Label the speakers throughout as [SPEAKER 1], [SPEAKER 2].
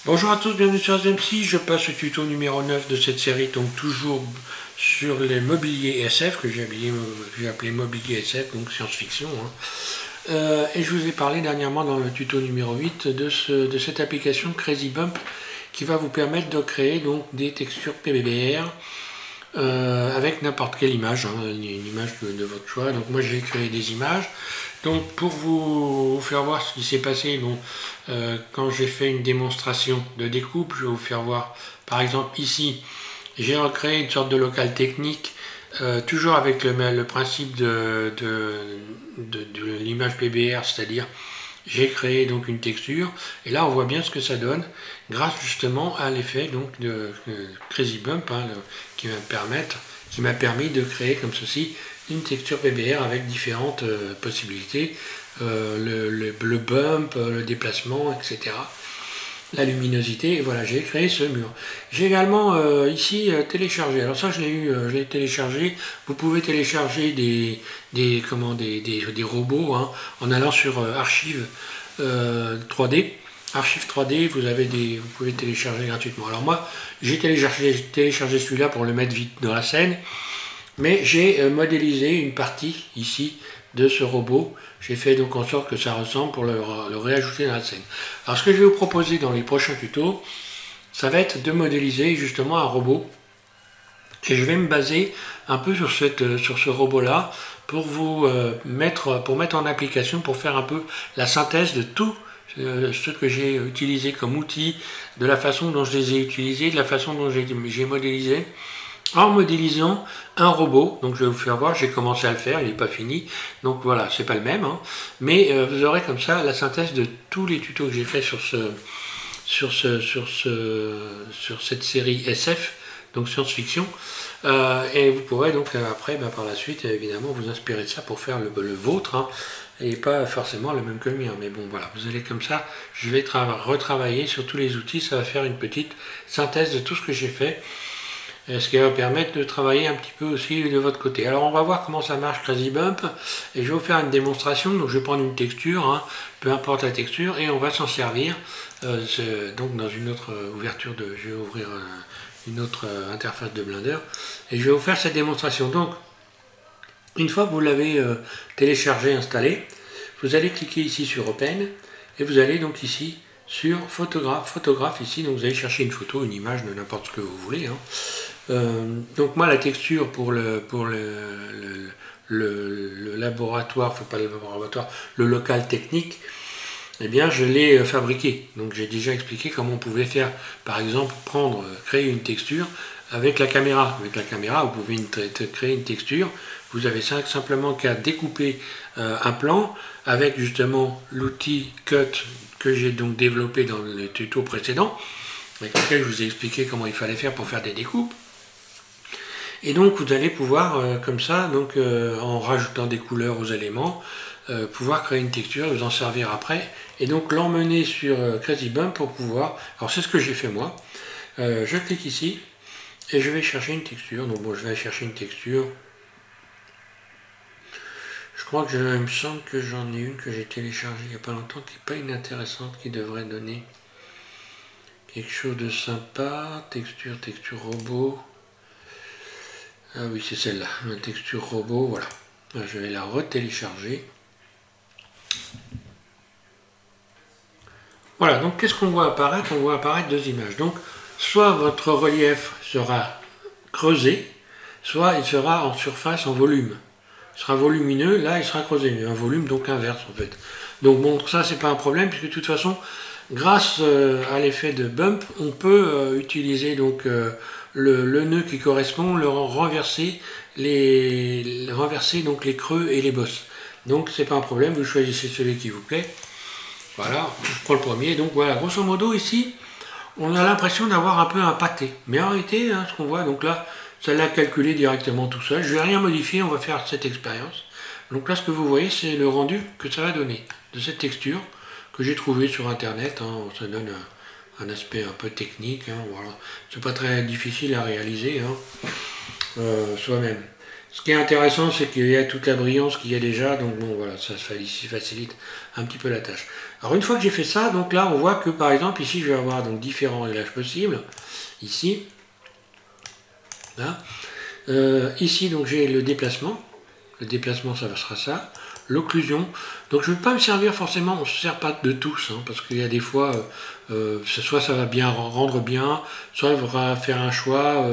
[SPEAKER 1] Bonjour à tous, bienvenue sur ASMC. Je passe au tuto numéro 9 de cette série, donc toujours sur les mobiliers SF, que j'ai appelé mobilier SF, donc science-fiction. Et je vous ai parlé dernièrement dans le tuto numéro 8 de cette application Crazy Bump qui va vous permettre de créer donc des textures PBR avec n'importe quelle image, une image de votre choix. Donc moi j'ai créé des images. Donc pour vous faire voir ce qui s'est passé, quand j'ai fait une démonstration de découpe, je vais vous faire voir par exemple ici, j'ai recréé une sorte de local technique, toujours avec le principe de l'image PBR, c'est-à-dire j'ai créé donc une texture, et là on voit bien ce que ça donne, grâce justement à l'effet donc de Crazy Bump, qui m'a permis de créer comme ceci une texture PBR avec différentes possibilités, le bump, le déplacement, etc. La luminosité, et voilà, j'ai créé ce mur. J'ai également ici téléchargé, alors ça je l'ai téléchargé, vous pouvez télécharger des robots en allant sur Archive 3D. Archive 3D, vous pouvez télécharger gratuitement. Alors moi, j'ai téléchargé celui-là pour le mettre vite dans la scène, mais j'ai modélisé une partie ici de ce robot. J'ai fait donc en sorte que ça ressemble pour le réajouter dans la scène. Alors ce que je vais vous proposer dans les prochains tutos, ça va être de modéliser justement un robot. Et je vais me baser un peu sur ce robot-là pour mettre en application, pour faire un peu la synthèse de tout ce que j'ai utilisé comme outil, de la façon dont je les ai utilisés, de la façon dont j'ai modélisé, en modélisant un robot. Donc je vais vous faire voir, j'ai commencé à le faire, il n'est pas fini, donc voilà, c'est pas le même, mais vous aurez comme ça la synthèse de tous les tutos que j'ai fait sur cette série SF, donc science-fiction, et vous pourrez donc après, par la suite, évidemment, vous inspirer de ça pour faire le vôtre, et pas forcément le même que le mien, mais bon voilà, vous allez comme ça, je vais retravailler sur tous les outils, ça va faire une petite synthèse de tout ce que j'ai fait, ce qui va permettre de travailler un petit peu aussi de votre côté. Alors on va voir comment ça marche Crazy Bump, et je vais vous faire une démonstration. Donc je vais prendre une texture, peu importe la texture, et on va s'en servir donc dans une autre ouverture je vais ouvrir une autre interface de Blender, et je vais vous faire cette démonstration. Donc une fois que vous l'avez téléchargé, installé, vous allez cliquer ici sur Open, et vous allez donc ici sur photographe ici, donc vous allez chercher une photo, une image de n'importe ce que vous voulez. Donc moi la texture pour le laboratoire, pas le laboratoire, le local technique, eh bien je l'ai fabriqué. Donc j'ai déjà expliqué comment on pouvait faire, par exemple, créer une texture avec la caméra. Avec la caméra, vous pouvez créer une texture. Vous avez simplement qu'à découper un plan avec justement l'outil Cut que j'ai donc développé dans le tuto précédent, avec lequel je vous ai expliqué comment il fallait faire pour faire des découpes. Et donc vous allez pouvoir, comme ça, donc, en rajoutant des couleurs aux éléments, pouvoir créer une texture, vous en servir après, et donc l'emmener sur Crazy Bump pour pouvoir... Alors c'est ce que j'ai fait moi. Je clique ici, et je vais chercher une texture. Donc bon, je vais chercher une texture. Je crois que il me semble que j'en ai une que j'ai téléchargée il n'y a pas longtemps, qui n'est pas inintéressante, qui devrait donner quelque chose de sympa. Texture robot. Ah oui, c'est celle-là, la texture robot, voilà. Je vais la retélécharger. Voilà, donc qu'est-ce qu'on voit apparaître? On voit apparaître deux images. Donc, soit votre relief sera creusé, soit il sera en surface, en volume. Il sera volumineux, là il sera creusé. Un volume donc inverse en fait. Donc bon, ça c'est pas un problème, puisque de toute façon, grâce à l'effet de bump, on peut utiliser donc le nœud qui correspond, renverser donc les creux et les bosses. Donc c'est pas un problème, vous choisissez celui qui vous plaît. Voilà, je prends le premier. Donc voilà, grosso modo ici, on a l'impression d'avoir un peu un pâté. Mais en réalité, ce qu'on voit, donc là, ça l'a calculé directement tout seul. Je vais rien modifier, on va faire cette expérience. Donc là, ce que vous voyez, c'est le rendu que ça va donner de cette texture que j'ai trouvé sur internet. Ça donne un aspect un peu technique. Voilà. C'est pas très difficile à réaliser soi-même. Ce qui est intéressant, c'est qu'il y a toute la brillance qu'il y a déjà, donc bon voilà, ça facilite un petit peu la tâche. Alors une fois que j'ai fait ça, donc là on voit que par exemple ici je vais avoir donc différents réglages possibles. Ici, là. Ici donc j'ai le déplacement. Le déplacement ça sera ça. L'occlusion. Donc je ne vais pas me servir forcément, on ne se sert pas de tous, hein, parce qu'il y a des fois, soit ça va bien rendre bien, soit il faudra faire un choix,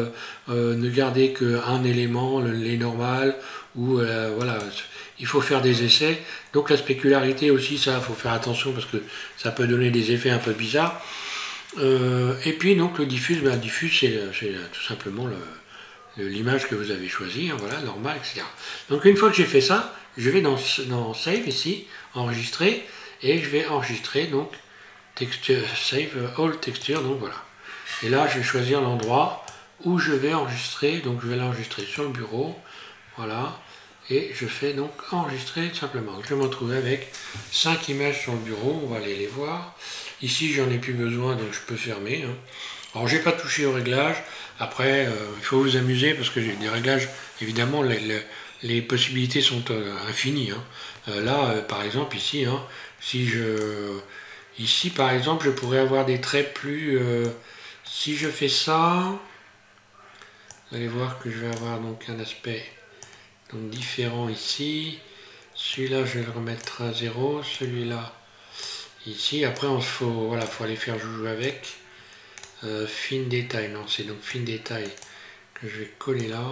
[SPEAKER 1] ne garder qu'un élément, les normales, ou voilà, il faut faire des essais. Donc la spécularité aussi, ça, il faut faire attention parce que ça peut donner des effets un peu bizarres. Et puis donc le diffuse, ben, diffuse c'est tout simplement l'image que vous avez choisie, hein, voilà, normal, etc. Donc une fois que j'ai fait ça, je vais dans Save ici, enregistrer, et je vais enregistrer donc texture, Save All Texture, donc voilà. Et là je vais choisir l'endroit où je vais enregistrer, donc je vais l'enregistrer sur le bureau, voilà, et je fais donc enregistrer tout simplement. Je vais me retrouver avec 5 images sur le bureau, on va aller les voir. Ici j'en ai plus besoin, donc je peux fermer. Hein. Alors j'ai pas touché au réglage. Après, il faut vous amuser parce que j'ai des réglages, évidemment, les possibilités sont infinies. Hein. Là, par exemple, ici, hein, ici, par exemple, je pourrais avoir des traits plus... si je fais ça, vous allez voir que je vais avoir donc un aspect donc, différent ici. Celui-là, je vais le remettre à 0. Celui-là, ici. Après, voilà, faut aller faire jouer avec. Fine détail, non, c'est donc fine détail que je vais coller là.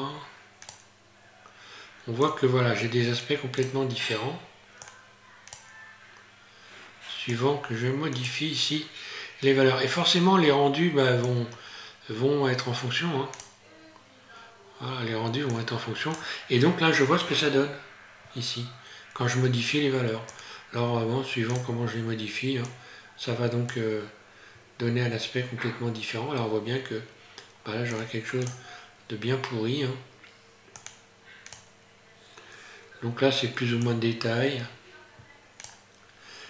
[SPEAKER 1] On voit que voilà, j'ai des aspects complètement différents. Suivant que je modifie ici les valeurs. Et forcément, les rendus bah, vont être en fonction. Hein. Voilà, les rendus vont être en fonction. Et donc là, je vois ce que ça donne ici, quand je modifie les valeurs. Alors, bon, suivant comment je les modifie, hein, ça va donc donner un aspect complètement différent. Alors on voit bien que bah là j'aurai quelque chose de bien pourri. Hein. Donc là c'est plus ou moins de détails,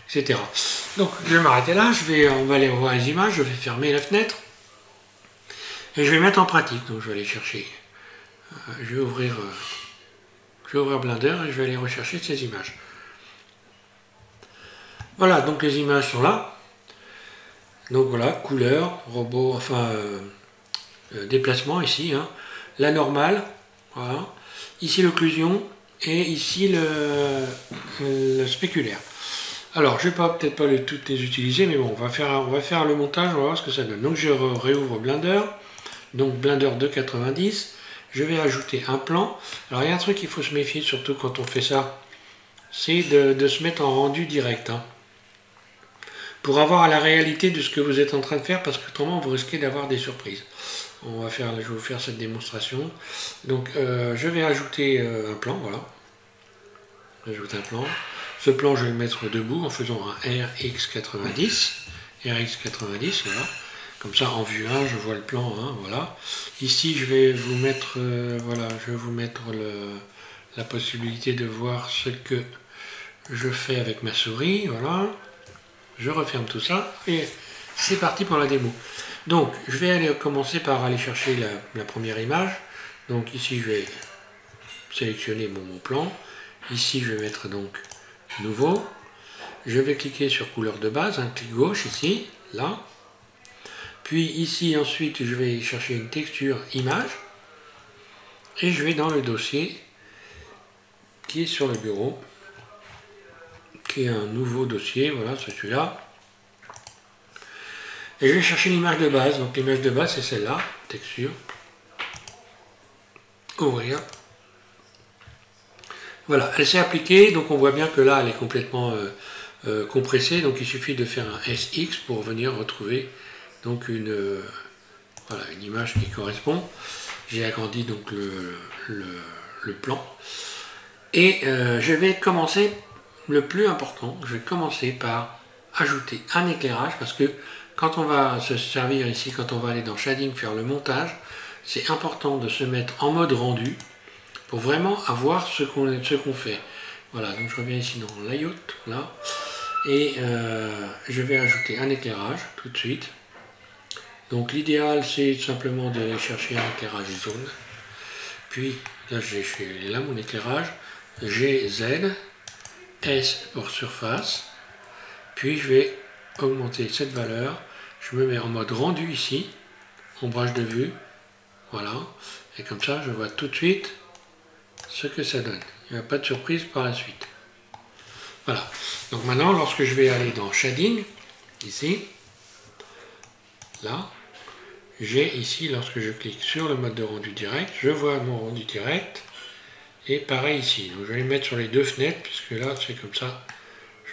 [SPEAKER 1] etc. Donc je vais m'arrêter là, on va aller revoir les images, je vais fermer la fenêtre et je vais mettre en pratique. Donc je vais aller chercher, je vais ouvrir Blender et je vais aller rechercher ces images. Voilà, donc les images sont là. Donc voilà, couleur, robot, enfin déplacement ici, hein. La normale, voilà. Ici l'occlusion et ici le spéculaire. Alors je ne vais peut-être pas toutes les utiliser, mais bon, on va faire le montage, on va voir ce que ça donne. Donc je réouvre Blender, donc Blender 2.90, je vais ajouter un plan. Alors il y a un truc qu'il faut se méfier, surtout quand on fait ça, c'est de se mettre en rendu direct. Hein. Pour avoir la réalité de ce que vous êtes en train de faire, parce que autrement vous risquez d'avoir des surprises. Je vais vous faire cette démonstration. Donc je vais ajouter un plan, voilà. J'ajoute un plan. Ce plan je vais le mettre debout en faisant un RX90. RX90, voilà. Comme ça en vue 1 je vois le plan 1, voilà. Ici je vais vous mettre, voilà, je vais vous mettre la possibilité de voir ce que je fais avec ma souris, voilà. Je referme tout ça et c'est parti pour la démo. Donc je vais commencer par aller chercher la première image. Donc ici je vais sélectionner mon plan. Ici je vais mettre donc nouveau. Je vais cliquer sur couleur de base, un clic gauche ici, là. Puis ici ensuite je vais chercher une texture image. Et je vais dans le dossier qui est sur le bureau. Qui est un nouveau dossier, voilà, c'est celui-là. Et je vais chercher l'image de base. Donc l'image de base c'est celle-là, texture. Ouvrir. Voilà, elle s'est appliquée, donc on voit bien que là elle est complètement compressée, donc il suffit de faire un SX pour venir retrouver donc voilà, une image qui correspond. J'ai agrandi donc le plan. Et je vais commencer, le plus important, je vais commencer par ajouter un éclairage, parce que quand on va se servir ici, quand on va aller dans Shading, faire le montage, c'est important de se mettre en mode rendu, pour vraiment avoir ce qu'on fait. Voilà, donc je reviens ici dans Layout, là, et je vais ajouter un éclairage tout de suite. Donc l'idéal c'est simplement d'aller chercher un éclairage zone, puis là j'ai là mon éclairage, G, Z, S pour surface, puis je vais augmenter cette valeur, je me mets en mode rendu ici, ombrage de vue, voilà, et comme ça je vois tout de suite ce que ça donne. Il n'y a pas de surprise par la suite. Voilà, donc maintenant lorsque je vais aller dans Shading, ici, là, j'ai ici, lorsque je clique sur le mode de rendu direct, je vois mon rendu direct, et pareil ici. Donc je vais les mettre sur les deux fenêtres, puisque là c'est comme ça,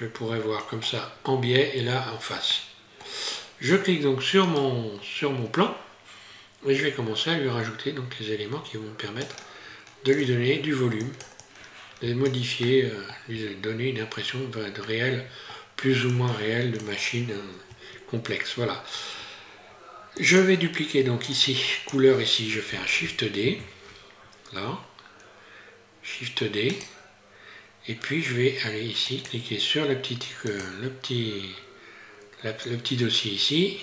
[SPEAKER 1] je pourrais voir comme ça en biais et là en face. Je clique donc sur mon plan, et je vais commencer à lui rajouter donc les éléments qui vont me permettre de lui donner du volume, de les modifier, lui donner une impression de réel, plus ou moins réel, de machine complexe. Voilà. Je vais dupliquer donc ici, couleur ici, je fais un Shift D, là, Shift D, et puis je vais aller ici, cliquer sur le petit dossier ici.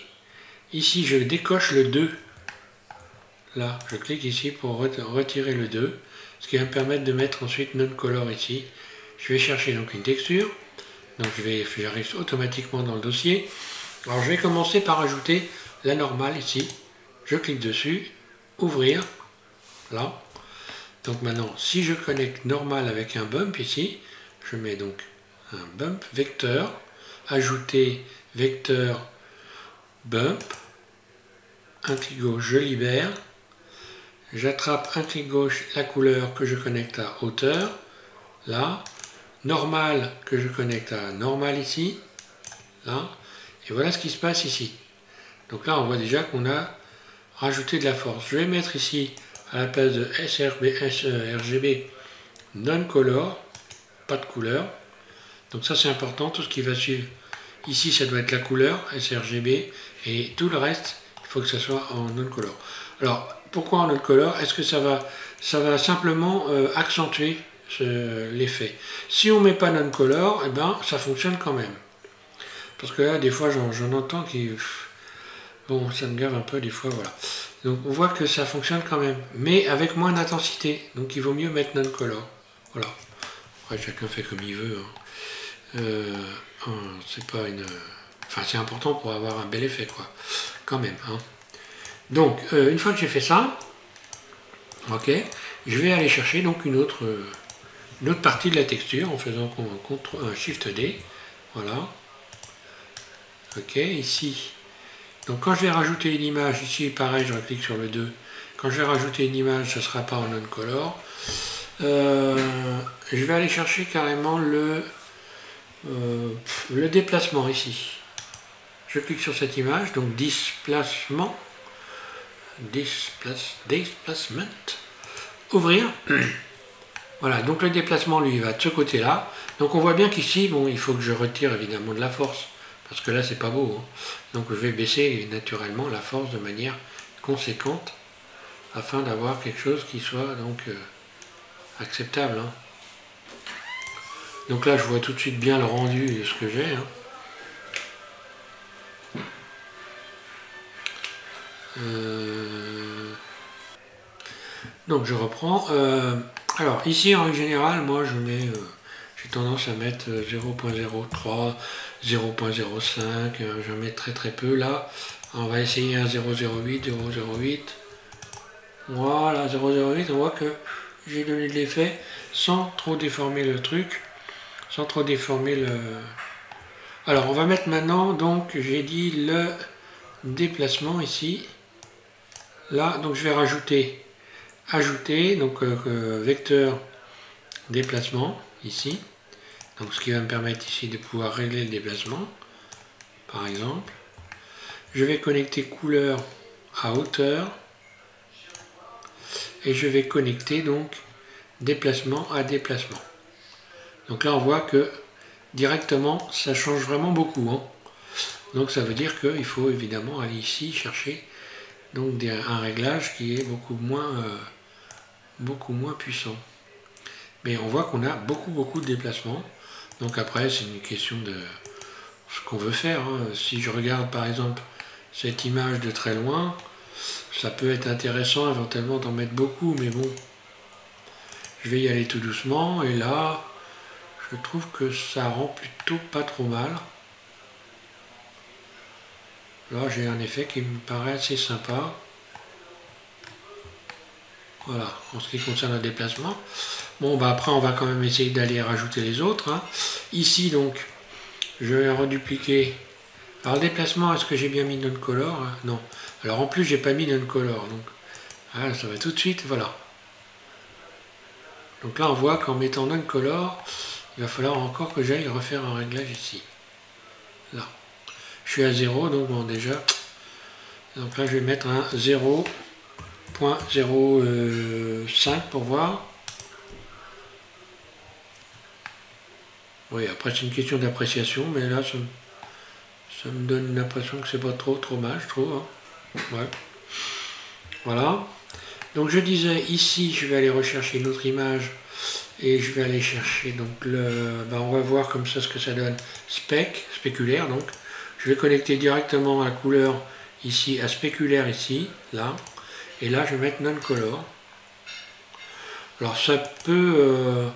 [SPEAKER 1] Ici, je décoche le 2. Là, je clique ici pour retirer le 2, ce qui va me permettre de mettre ensuite non-color ici. Je vais chercher donc une texture, donc j'arrive automatiquement dans le dossier. Alors je vais commencer par ajouter la normale ici. Je clique dessus, ouvrir, là. Donc maintenant, si je connecte normal avec un bump ici, je mets donc un bump vecteur, ajouter vecteur bump, un clic gauche, je libère, j'attrape un clic gauche la couleur que je connecte à hauteur, là, normal que je connecte à normal ici, là, et voilà ce qui se passe ici. Donc là, on voit déjà qu'on a rajouté de la force. Je vais mettre ici, à la place de sRGB, non-color, pas de couleur. Donc ça, c'est important, tout ce qui va suivre. Ici, ça doit être la couleur, sRGB, et tout le reste, il faut que ça soit en non-color. Alors, pourquoi en non-color? Est-ce que ça va simplement accentuer l'effet? Si on ne met pas non-color, eh ben, ça fonctionne quand même. Parce que là, des fois, j'en entends qui... Bon, ça me gave un peu des fois, voilà. Donc on voit que ça fonctionne quand même, mais avec moins d'intensité. Donc il vaut mieux mettre non-color. Voilà. Après, chacun fait comme il veut. Hein. C'est pas une... Enfin, c'est important pour avoir un bel effet, quoi. Quand même. Hein. Donc, une fois que j'ai fait ça, ok, je vais aller chercher donc une autre partie de la texture en faisant un Shift D. Voilà. Ok, ici. Donc quand je vais rajouter une image, ici pareil, je clique sur le 2. Quand je vais rajouter une image, ce ne sera pas en non-color. Je vais aller chercher carrément le déplacement ici. Je clique sur cette image, donc displacement, displacement, ouvrir. Voilà, donc le déplacement, lui, va de ce côté-là. Donc on voit bien qu'ici, bon, il faut que je retire évidemment de la force. Parce que là, c'est pas beau. Hein. Donc je vais baisser naturellement la force de manière conséquente afin d'avoir quelque chose qui soit donc acceptable. Hein. Donc là, je vois tout de suite bien le rendu de ce que j'ai. Hein. Donc je reprends. Alors ici, en général, moi, je mets... j'ai tendance à mettre 0.03, 0.05, je mets très peu là. On va essayer un 0.08, 0.08. Voilà, 0.08, on voit que j'ai donné de l'effet sans trop déformer le truc, sans trop déformer le... Alors on va mettre maintenant, donc j'ai dit le déplacement ici. Là, donc je vais rajouter, ajouter, donc vecteur déplacement ici. Donc ce qui va me permettre ici de pouvoir régler le déplacement, par exemple. Je vais connecter couleur à hauteur. Et je vais connecter donc déplacement à déplacement. Donc là on voit que directement ça change vraiment beaucoup. Hein. Donc ça veut dire qu'il faut évidemment aller ici chercher donc un réglage qui est beaucoup moins puissant. Mais on voit qu'on a beaucoup de déplacements. Donc après, c'est une question de ce qu'on veut faire. Hein. Si je regarde par exemple cette image de très loin, ça peut être intéressant éventuellement d'en mettre beaucoup, mais bon, Je vais y aller tout doucement et là, je trouve que ça rend plutôt pas trop mal. Là, j'ai un effet qui me paraît assez sympa. Voilà, en ce qui concerne le déplacement. Bon, bah après, on va quand même essayer d'aller rajouter les autres. Hein. Ici, donc, je vais redupliquer. Alors, le déplacement, est-ce que j'ai bien mis non-color? Non. Alors, en plus, j'ai pas mis non-color. Donc, ah, ça va tout de suite, voilà. Donc là, on voit qu'en mettant non-color, il va falloir encore que j'aille refaire un réglage ici. Là. Je suis à 0, donc bon, déjà. Donc là, je vais mettre un 0.05 pour voir. Oui, après, c'est une question d'appréciation, mais là, ça me donne l'impression que c'est pas trop mal, je trouve. Hein. Ouais. Voilà. Donc je disais, ici, je vais aller rechercher une autre image et je vais aller chercher, donc on va voir comme ça ce que ça donne. Spéculaire, donc. Je vais connecter directement la couleur ici à spéculaire ici, là. Et là, je vais mettre non-color. Alors ça peut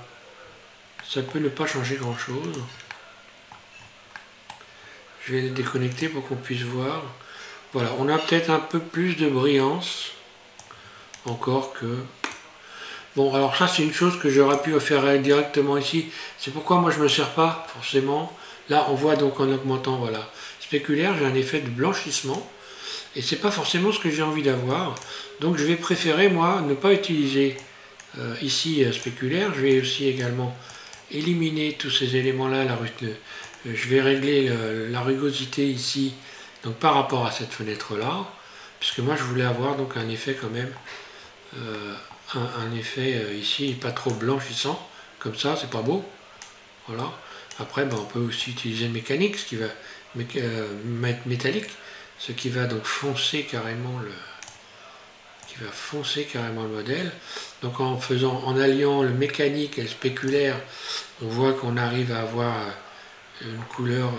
[SPEAKER 1] ne pas changer grand-chose. Je vais les déconnecter pour qu'on puisse voir. Voilà, on a peut-être un peu plus de brillance. Encore que... Bon, alors ça, c'est une chose que j'aurais pu faire directement ici. C'est pourquoi moi, je ne me sers pas forcément. Là, on voit donc en augmentant, voilà. Spéculaire, j'ai un effet de blanchissement. Et c'est pas forcément ce que j'ai envie d'avoir. Donc, je vais préférer, moi, ne pas utiliser ici spéculaire. Je vais aussi également éliminer tous ces éléments-là. Je vais régler la rugosité ici, donc par rapport à cette fenêtre-là. Puisque moi, je voulais avoir donc un effet quand même... un effet ici pas trop blanchissant, comme ça, c'est pas beau. Voilà. Après, on peut aussi utiliser le mécanique, ce qui va mettre métallique, ce qui va donc foncer carrément le modèle. Donc en alliant le mécanique et le spéculaire, on voit qu'on arrive à avoir une couleur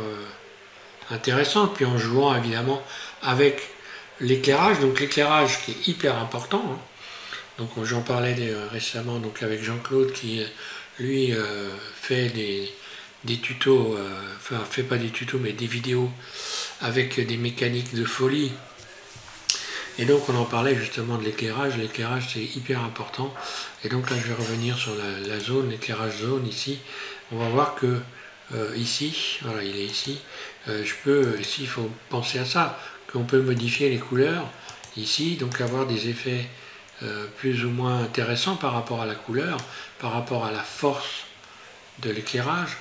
[SPEAKER 1] intéressante. Puis en jouant évidemment avec l'éclairage, donc l'éclairage qui est hyper important. Hein. Donc j'en parlais récemment donc avec Jean-Claude qui lui fait des tutos, enfin fait pas des tutos mais des vidéos avec des mécaniques de folie. Et donc on en parlait justement de l'éclairage. L'éclairage c'est hyper important. Et donc là je vais revenir sur la zone, l'éclairage zone ici. On va voir que ici, voilà il est ici, ici il faut penser à ça, qu'on peut modifier les couleurs ici, donc avoir des effets plus ou moins intéressant par rapport à la couleur, par rapport à la force de l'éclairage.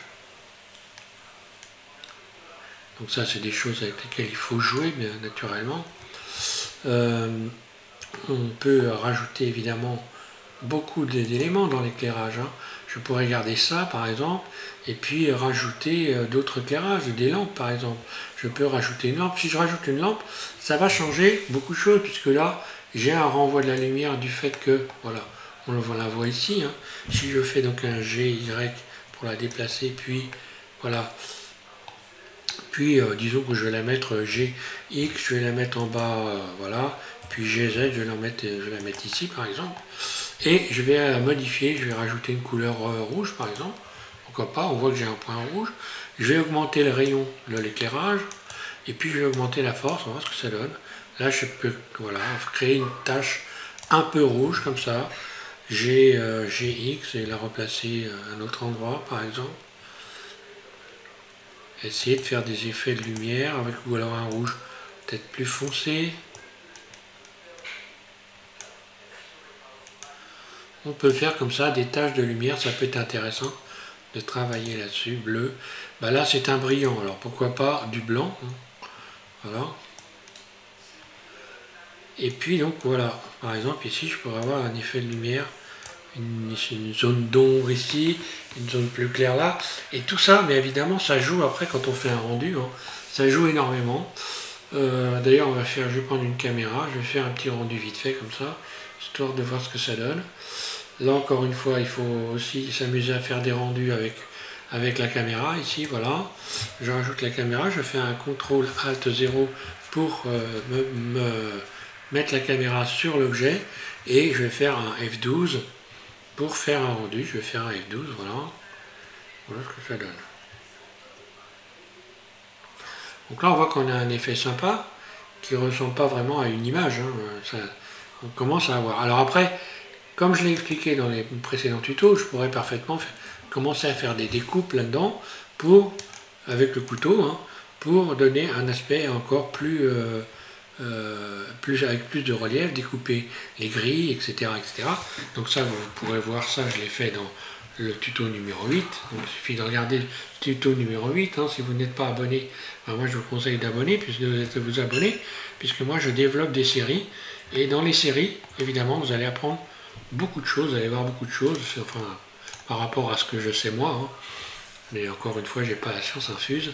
[SPEAKER 1] Donc ça c'est des choses avec lesquelles il faut jouer bien naturellement. On peut rajouter évidemment beaucoup d'éléments dans l'éclairage. Hein. Je pourrais garder ça par exemple et puis rajouter d'autres éclairages, des lampes par exemple. Je peux rajouter une lampe. Si je rajoute une lampe, ça va changer beaucoup de choses puisque là j'ai un renvoi de la lumière du fait que, voilà, on la voit ici. Hein. Si je fais donc un GY pour la déplacer, puis voilà. Puis disons que je vais la mettre GX, je vais la mettre en bas, voilà. Puis GZ, je vais la mettre ici par exemple. Et je vais la modifier, je vais rajouter une couleur rouge par exemple. Pourquoi pas, on voit que j'ai un point rouge. Je vais augmenter le rayon de l'éclairage. Et puis je vais augmenter la force, on va voir ce que ça donne. Là, je peux créer une tache un peu rouge comme ça. GX et la replacer à un autre endroit, par exemple. Essayer de faire des effets de lumière avec ou alors un rouge peut-être plus foncé. On peut faire comme ça des taches de lumière, ça peut être intéressant de travailler là-dessus. Bleu. Là, c'est un brillant, alors pourquoi pas du blanc. Hein. Voilà. Et puis donc voilà, par exemple ici je pourrais avoir un effet de lumière, une zone d'ombre ici, une zone plus claire là, et tout ça, mais évidemment ça joue après quand on fait un rendu, hein, ça joue énormément. D'ailleurs je vais prendre une caméra, je vais faire un petit rendu vite fait comme ça, histoire de voir ce que ça donne. Là encore une fois il faut aussi s'amuser à faire des rendus avec la caméra, ici voilà, je rajoute la caméra, je fais un CTRL ALT 0 pour mettre la caméra sur l'objet et je vais faire un F12 pour faire un rendu. Je vais faire un F12, voilà. Voilà ce que ça donne. Donc là on voit qu'on a un effet sympa qui ne ressemble pas vraiment à une image. On commence à avoir. Alors après, comme je l'ai expliqué dans les précédents tutos, je pourrais parfaitement commencer à faire des découpes là-dedans avec le couteau, hein, pour donner un aspect encore avec plus de relief, découper les grilles, etc., etc. Donc ça, vous pourrez voir ça, je l'ai fait dans le tuto numéro 8. Donc il suffit de regarder le tuto numéro 8. Hein, si vous n'êtes pas abonné, ben moi je vous conseille d'abonner, puisque vous abonner, puisque moi je développe des séries. Et dans les séries, évidemment, vous allez apprendre beaucoup de choses, vous allez voir beaucoup de choses, enfin, par rapport à ce que je sais moi. Hein. Mais encore une fois, j'ai pas la science infuse.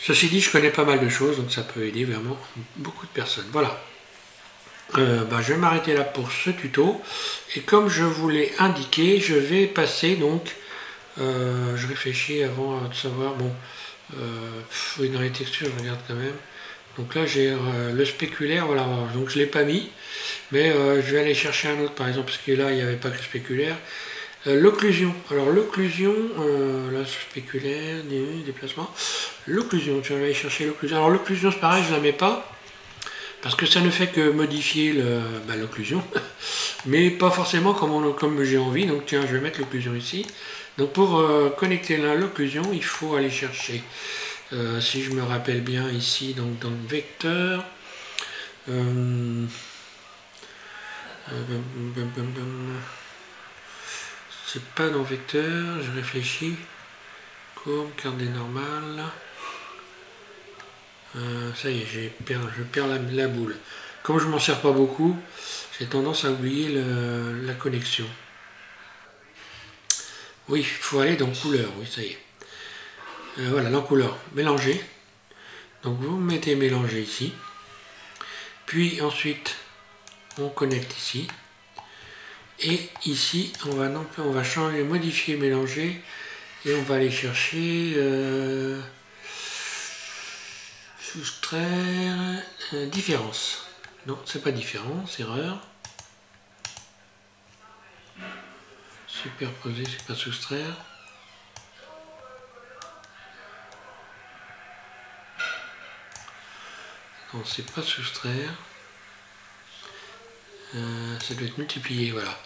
[SPEAKER 1] Ceci dit, je connais pas mal de choses, donc ça peut aider vraiment beaucoup de personnes. Voilà. Je vais m'arrêter là pour ce tuto. Et comme je vous l'ai indiqué, je vais passer donc... je réfléchis avant de savoir... Bon, oui, dans les textures, je regarde quand même. Donc là, j'ai le spéculaire, voilà. Donc je ne l'ai pas mis. Mais je vais aller chercher un autre, par exemple, parce que là, il n'y avait pas que le spéculaire. L'occlusion. Alors l'occlusion, là, spéculaire, déplacement. L'occlusion, je vais aller chercher l'occlusion. Alors l'occlusion, c'est pareil, je ne la mets pas. Parce que ça ne fait que modifier l'occlusion, mais pas forcément comme j'ai envie. Donc tiens, je vais mettre l'occlusion ici. Donc pour connecter l'occlusion, il faut aller chercher, si je me rappelle bien ici, donc dans le vecteur, c'est pas dans vecteur, je réfléchis, courbe, carte des normales. Ça y est, je perds la boule. Comme je m'en sers pas beaucoup, j'ai tendance à oublier la connexion. Oui, il faut aller dans couleur, oui, ça y est. Voilà, dans couleur, mélanger. Donc vous mettez mélanger ici. Puis ensuite, on connecte ici. Et ici, on va changer, modifier, mélanger. Et on va aller chercher... soustraire, différence. Non, c'est pas différence, erreur. Superposer, c'est pas soustraire. Non, c'est pas soustraire. Ça doit être multiplié, voilà.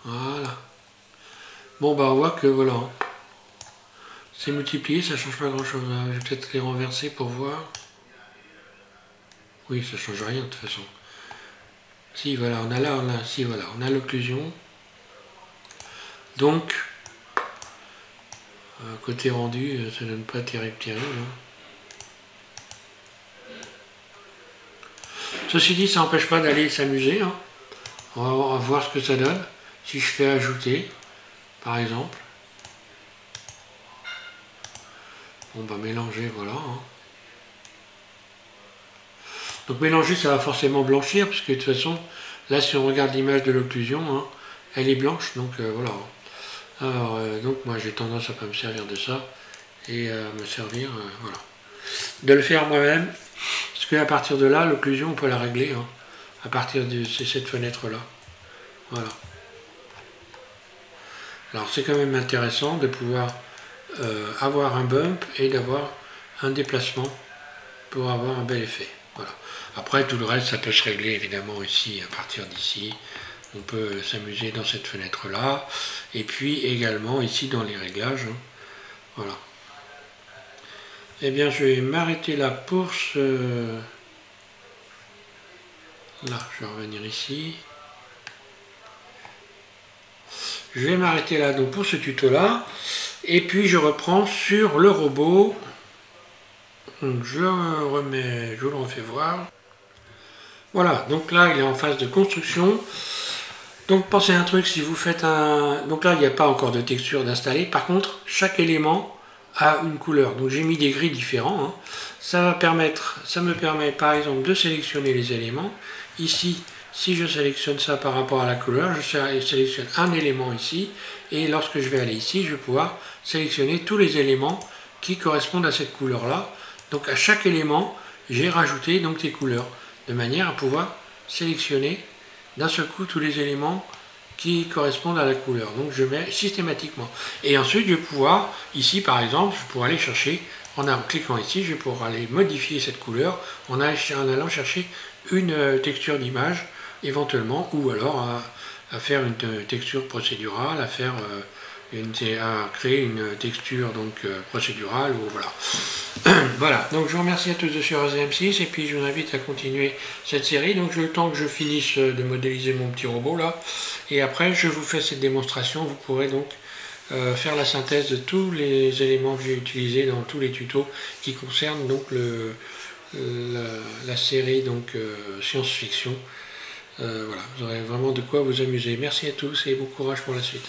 [SPEAKER 1] Voilà. Bon, bah on voit que voilà. C'est multiplié, ça change pas grand chose. Je vais peut-être les renverser pour voir. Oui, ça change rien de toute façon. Si, voilà, on a l'occlusion. Donc, côté rendu, ça donne pas terrible. Hein. Ceci dit, ça n'empêche pas d'aller s'amuser. Hein. On va voir ce que ça donne. Si je fais ajouter, par exemple. On va mélanger, voilà. Hein. Donc mélanger, ça va forcément blanchir, parce que de toute façon, là, si on regarde l'image de l'occlusion, hein, elle est blanche, donc voilà. Alors, donc moi, j'ai tendance à pas me servir de ça, et à me servir, voilà. De le faire moi-même, parce qu'à partir de là, l'occlusion, on peut la régler, hein, à partir de cette fenêtre-là. Voilà. Alors, c'est quand même intéressant de pouvoir avoir un bump et d'avoir un déplacement pour avoir un bel effet. Voilà. Après tout le reste ça peut se régler évidemment ici à partir d'ici. On peut s'amuser dans cette fenêtre là et puis également ici dans les réglages. Hein. Voilà. Eh bien je vais m'arrêter là pour ce... Là je vais revenir ici. Je vais m'arrêter là donc pour ce tuto là. Et puis je reprends sur le robot. Donc je vous le refais voir. Voilà, donc là il est en phase de construction. Donc pensez à un truc, si vous faites un... Donc là il n'y a pas encore de texture d'installer. Par contre, chaque élément a une couleur. Donc j'ai mis des gris différents. Hein. Ça me permet par exemple de sélectionner les éléments. Ici, si je sélectionne ça par rapport à la couleur, je sélectionne un élément ici. Et lorsque je vais aller ici, je vais pouvoir sélectionner tous les éléments qui correspondent à cette couleur-là. Donc à chaque élément, j'ai rajouté donc des couleurs, de manière à pouvoir sélectionner d'un seul coup tous les éléments qui correspondent à la couleur. Donc je mets systématiquement. Et ensuite je vais pouvoir, ici par exemple, je pourrais aller chercher, en cliquant ici, je vais pouvoir aller modifier cette couleur en allant chercher une texture d'image éventuellement, ou alors à faire une texture procédurale, à créer une texture donc procédurale, ou voilà. Voilà, donc je vous remercie à tous de suivre AZM6 et puis je vous invite à continuer cette série. Donc le temps que je finisse de modéliser mon petit robot là, et après je vous fais cette démonstration, vous pourrez donc faire la synthèse de tous les éléments que j'ai utilisés dans tous les tutos qui concernent donc la série donc science-fiction. Voilà, vous aurez vraiment de quoi vous amuser. Merci à tous et bon courage pour la suite.